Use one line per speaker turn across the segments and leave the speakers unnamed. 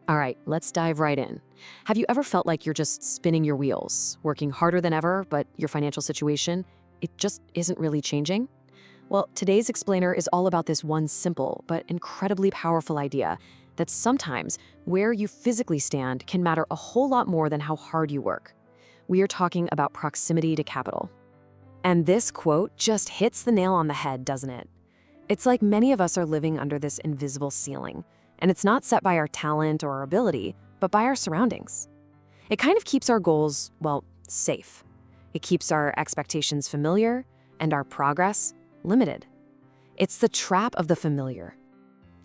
All right, let's dive right in. Have you ever felt like you're just spinning your wheels, working harder than ever, but your financial situation, it just isn't really changing? Well, today's explainer is all about this one simple but incredibly powerful idea that sometimes where you physically stand can matter a whole lot more than how hard you work. We are talking about proximity to capital. And this quote just hits the nail on the head, doesn't it? It's like many of us are living under this invisible ceiling, and it's not set by our talent or our ability, but by our surroundings. It kind of keeps our goals, well, safe. It keeps our expectations familiar and our progress limited. It's the trap of the familiar.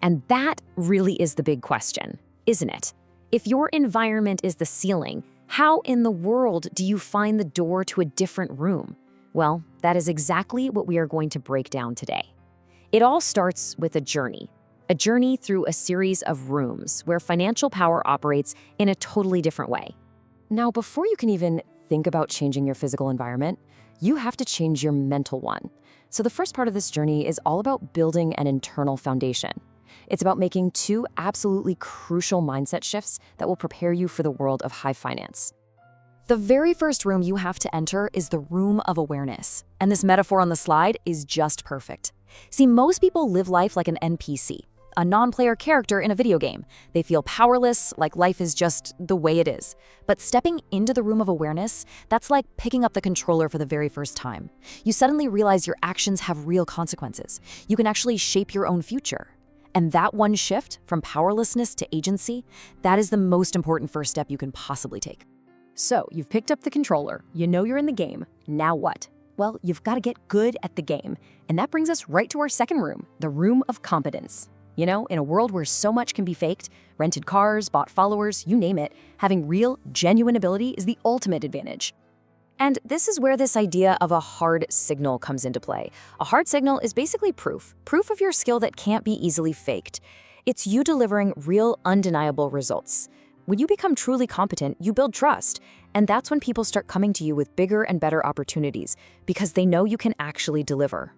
And that really is the big question, isn't it? If your environment is the ceiling, how in the world do you find the door to a different room? Well, that is exactly what we are going to break down today. It all starts with a journey through a series of rooms where financial power operates in a totally different way.
Now, before you can even think about changing your physical environment, you have to change your mental one. So the first part of this journey is all about building an internal foundation. It's about making two absolutely crucial mindset shifts that will prepare you for the world of high finance. The very first room you have to enter is the room of awareness. And this metaphor on the slide is just perfect. See, most people live life like an NPC, a non-player character in a video game. They feel powerless, like life is just the way it is. But stepping into the room of awareness, that's like picking up the controller for the very first time. You suddenly realize your actions have real consequences. You can actually shape your own future. And that one shift from powerlessness to agency, that is the most important first step you can possibly take. So, you've picked up the controller, you know you're in the game, now what? Well, you've got to get good at the game. And that brings us right to our second room, the room of competence. You know, in a world where so much can be faked, rented cars, bought followers, you name it, having real, genuine ability is the ultimate advantage. And this is where this idea of a hard signal comes into play. A hard signal is basically proof of your skill that can't be easily faked. It's you delivering real, undeniable results. When you become truly competent, you build trust. And that's when people start coming to you with bigger and better opportunities because they know you can actually deliver.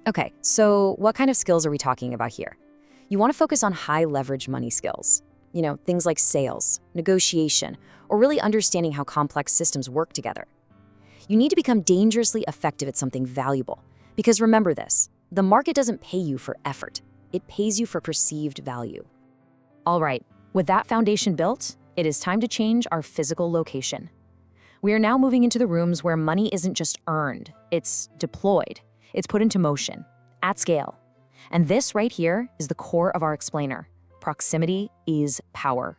Okay, so what kind of skills are we talking about here? You want to focus on high leverage money skills. You know, things like sales, negotiation, or really understanding how complex systems work together. You need to become dangerously effective at something valuable. Because remember this, the market doesn't pay you for effort. It pays you for perceived value. All right, with that foundation built, it is time to change our physical location. We are now moving into the rooms where money isn't just earned, it's deployed. It's put into motion, at scale. And this right here is the core of our explainer. Proximity is power.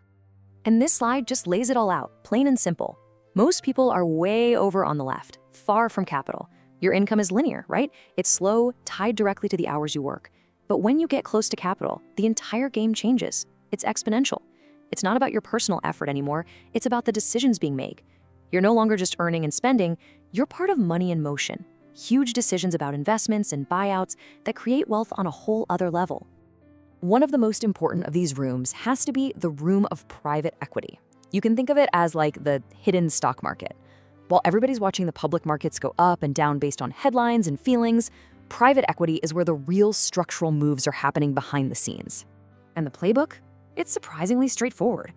And this slide just lays it all out, plain and simple. Most people are way over on the left, far from capital. Your income is linear, right? It's slow, tied directly to the hours you work. But when you get close to capital, the entire game changes. It's exponential. It's not about your personal effort anymore. It's about the decisions being made. You're no longer just earning and spending. You're part of money in motion. Huge decisions about investments and buyouts that create wealth on a whole other level. One of the most important of these rooms has to be the room of private equity. You can think of it as like the hidden stock market. While everybody's watching the public markets go up and down based on headlines and feelings, private equity is where the real structural moves are happening behind the scenes. And the playbook? It's surprisingly straightforward.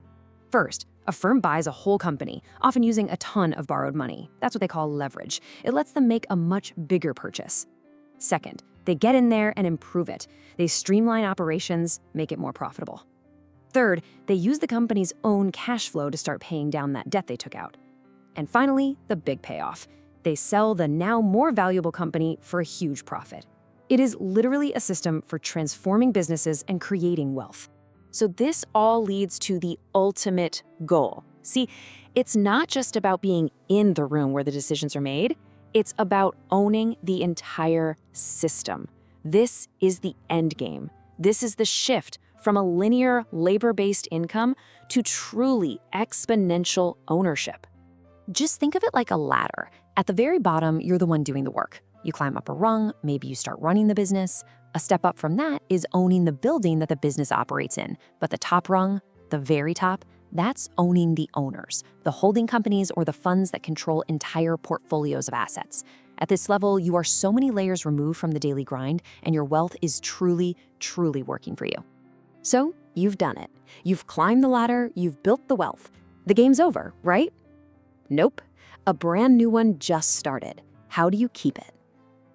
First, a firm buys a whole company, often using a ton of borrowed money. That's what they call leverage. It lets them make a much bigger purchase. Second, they get in there and improve it. They streamline operations, make it more profitable. Third, they use the company's own cash flow to start paying down that debt they took out. And finally, the big payoff. They sell the now more valuable company for a huge profit. It is literally a system for transforming businesses and creating wealth. So this all leads to the ultimate goal. See, it's not just about being in the room where the decisions are made. It's about owning the entire system. This is the end game. This is the shift from a linear labor-based income to truly exponential ownership. Just think of it like a ladder. At the very bottom, you're the one doing the work. You climb up a rung, maybe you start running the business. A step up from that is owning the building that the business operates in. But the top rung, the very top, that's owning the owners, the holding companies or the funds that control entire portfolios of assets. At this level, you are so many layers removed from the daily grind, and your wealth is truly, truly working for you. So,
you've done it. You've climbed the ladder, you've built the wealth. The game's over, right? Nope. A brand new one just started. How do you keep it?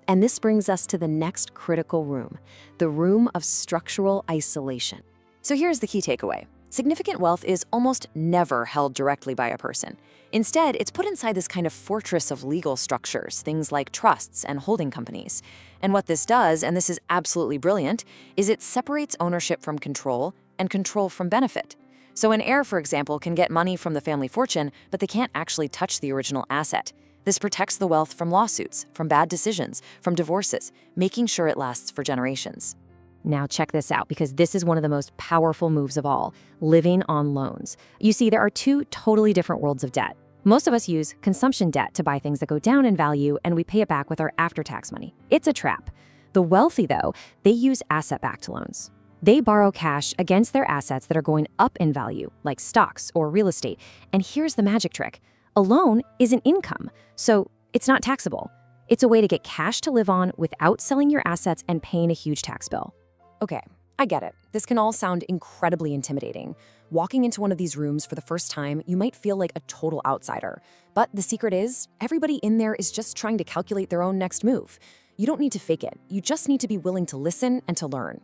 And this brings us to the next critical room, the room of structural isolation. So here's the key takeaway. Significant wealth is almost never held directly by a person. Instead, it's put inside this kind of fortress of legal structures, things like trusts and holding companies. And what this does, and this is absolutely brilliant, is it separates ownership from control and control from benefit. So an heir, for example, can get money from the family fortune, but they can't actually touch the original asset. This protects the wealth from lawsuits, from bad decisions, from divorces, making sure it lasts for generations.
Now check this out, because this is one of the most powerful moves of all, living on loans. You see, there are two totally different worlds of debt. Most of us use consumption debt to buy things that go down in value, and we pay it back with our after-tax money. It's a trap. The wealthy, though, they use asset-backed loans. They borrow cash against their assets that are going up in value, like stocks or real estate. And here's the magic trick. A loan is an income, so it's not taxable. It's a way to get cash to live on without selling your assets and paying a huge tax bill. Okay, I get it. This can all sound incredibly intimidating. Walking into one of these rooms for the first time, you might feel like a total outsider. But the secret is, everybody in there is just trying to calculate their own next move. You don't need to fake it. You just need to be willing to listen and to learn.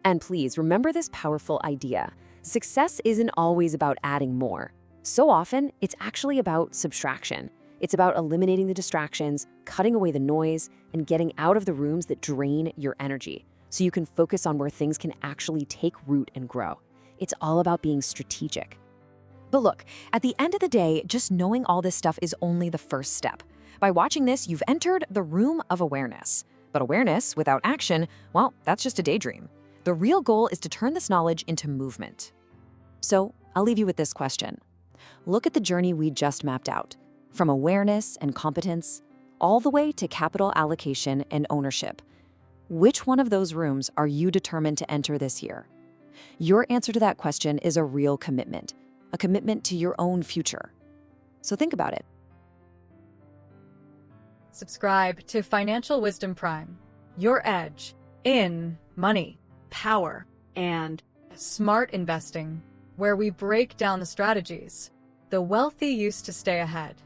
And please remember this powerful idea. Success isn't always about adding more. So often, it's actually about subtraction. It's about eliminating the distractions, cutting away the noise, and getting out of the rooms that drain your energy, so you can focus on where things can actually take root and grow. It's all about being strategic. But look, at the end of the day, just knowing all this stuff is only the first step. By watching this, you've entered the room of awareness. But awareness without action, well, that's just a daydream. The real goal is to turn this knowledge into movement. So I'll leave you with this question. Look at the journey we just mapped out, from awareness and competence, all the way to capital allocation and ownership. Which one of those rooms are you determined to enter this year? Your answer to that question is a real commitment, a commitment to your own future. So think about it.
Subscribe to Financial Wisdom Prime, your edge in money, power, and smart investing, where we break down the strategies the wealthy use to stay ahead.